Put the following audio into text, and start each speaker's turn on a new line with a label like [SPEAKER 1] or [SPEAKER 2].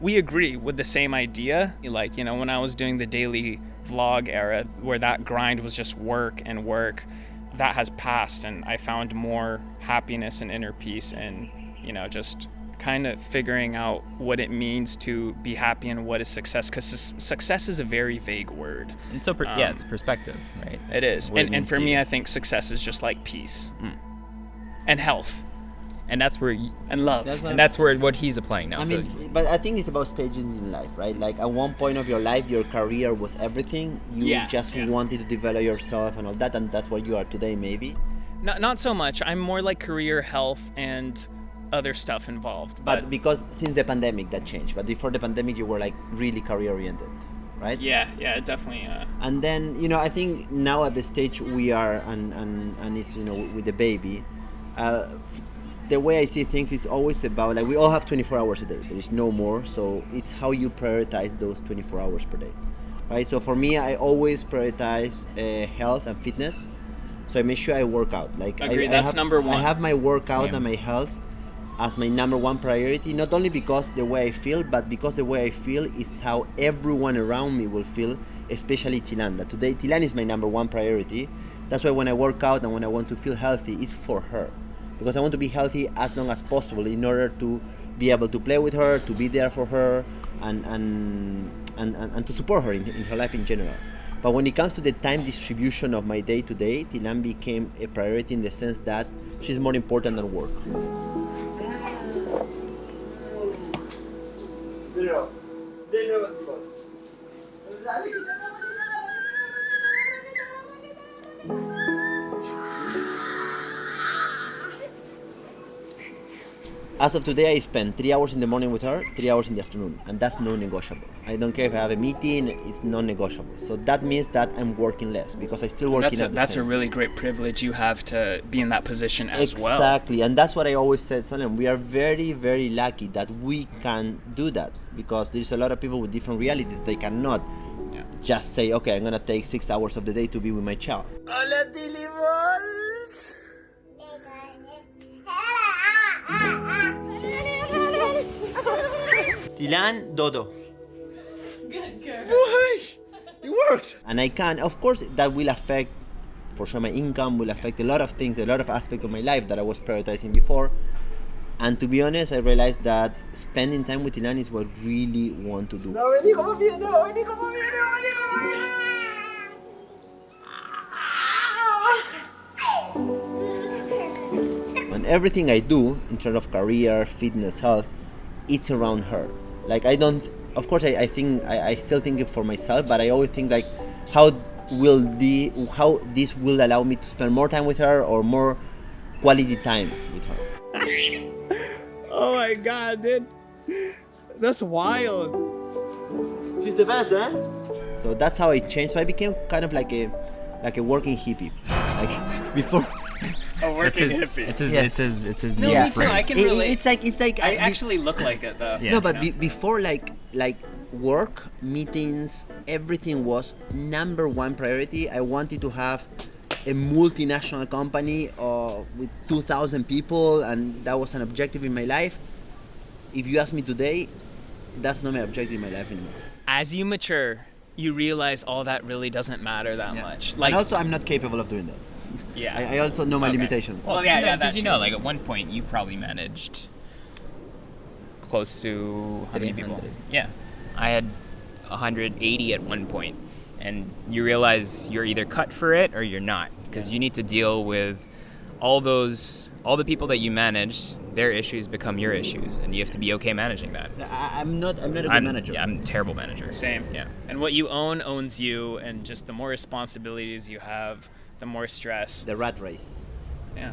[SPEAKER 1] we agree with the same idea. Like, you know, when I was doing the daily vlog era where that grind was just work and work, that has passed, and I found more happiness and inner peace and, you know, just kind of figuring out what it means to be happy and what is success, because success is a very vague word.
[SPEAKER 2] And so it's perspective, right?
[SPEAKER 1] It is. And for me, I think success is just like peace and health.
[SPEAKER 2] And that's where
[SPEAKER 1] and love.
[SPEAKER 2] That's where what he's applying now.
[SPEAKER 3] I mean, but I think it's about stages in life, right? Like at one point of your life, your career was everything. You just wanted to develop yourself and all that, and that's where you are today, maybe.
[SPEAKER 1] Not so much. I'm more like career, health, and other stuff involved.
[SPEAKER 3] But because since the pandemic that changed. But before the pandemic, you were like really career oriented, right?
[SPEAKER 1] Yeah, definitely.
[SPEAKER 3] And then, you know, I think now at the stage we are, and it's, you know, with the baby. The way I see things is always about, like, we all have 24 hours a day. There is no more. So it's how you prioritize those 24 hours per day, right? So for me, I always prioritize health and fitness. So I make sure I work out. Like,
[SPEAKER 1] that's number one.
[SPEAKER 3] I have my workout and my health as my number one priority, not only because the way I feel, but because the way I feel is how everyone around me will feel, especially Thylane. That today, Thylane is my number one priority. That's why when I work out and when I want to feel healthy, it's for her. Because I want to be healthy as long as possible in order to be able to play with her, to be there for her, and to support her in her life in general. But when it comes to the time distribution of my day to day, Thylane became a priority in the sense that she's more important than work. As of today, I spend 3 hours in the morning with her, 3 hours in the afternoon, and that's non-negotiable. I don't care if I have a meeting, it's non-negotiable. So that means that I'm working less because I still work in
[SPEAKER 1] That's a really great privilege you have to be in that position as well.
[SPEAKER 3] Exactly, and that's what I always said, Solen. We are very, very lucky that we can do that because there's a lot of people with different realities. They cannot just say, okay, I'm gonna take 6 hours of the day to be with my child. Hola, Tilly Balls! Thylane, Dodo.
[SPEAKER 1] Good girl.
[SPEAKER 3] Boy, it worked. And I can, of course, that will affect, for sure, my income, will affect a lot of things, a lot of aspects of my life that I was prioritizing before. And to be honest, I realized that spending time with Thylane is what I really want to do. No, vení como viene, no, vení como viene, vení como viene. And everything I do in terms of career, fitness, health, it's around her. Like, I don't, of course, I think, I still think it for myself, but I always think like, how this will allow me to spend more time with her or more quality time with her.
[SPEAKER 1] Oh my God, dude. That's wild.
[SPEAKER 3] She's the best, huh? So that's how I changed. So I became kind of like a working hippie. Like before.
[SPEAKER 1] A working hippie.
[SPEAKER 2] It's his
[SPEAKER 1] No,
[SPEAKER 2] new
[SPEAKER 1] me too.
[SPEAKER 2] phrase.
[SPEAKER 1] I can relate.
[SPEAKER 3] It's like
[SPEAKER 1] I actually look like it though.
[SPEAKER 2] Yeah.
[SPEAKER 3] No, but before like work, meetings, everything was number one priority. I wanted to have a multinational company with 2,000 people, and that was an objective in my life. If you ask me today, that's not my objective in my life anymore.
[SPEAKER 1] As you mature, you realize all that really doesn't matter that much. Like,
[SPEAKER 3] and also, I'm not capable of doing that.
[SPEAKER 1] Yeah.
[SPEAKER 3] I also know my limitations.
[SPEAKER 1] Well, yeah,
[SPEAKER 2] because you know, like at one point you probably managed close to how many people?
[SPEAKER 3] 300.
[SPEAKER 2] Yeah, I had 180 at one point, and you realize you're either cut for it or you're not, because you need to deal with all the people that you manage. Their issues become your issues, and you have to be okay managing that.
[SPEAKER 3] I'm not a good manager.
[SPEAKER 2] Yeah, I'm a terrible manager.
[SPEAKER 1] Same.
[SPEAKER 2] Yeah.
[SPEAKER 1] And what you own owns you, and just the more responsibilities you have, the more stress.
[SPEAKER 3] The rat race.
[SPEAKER 1] Yeah.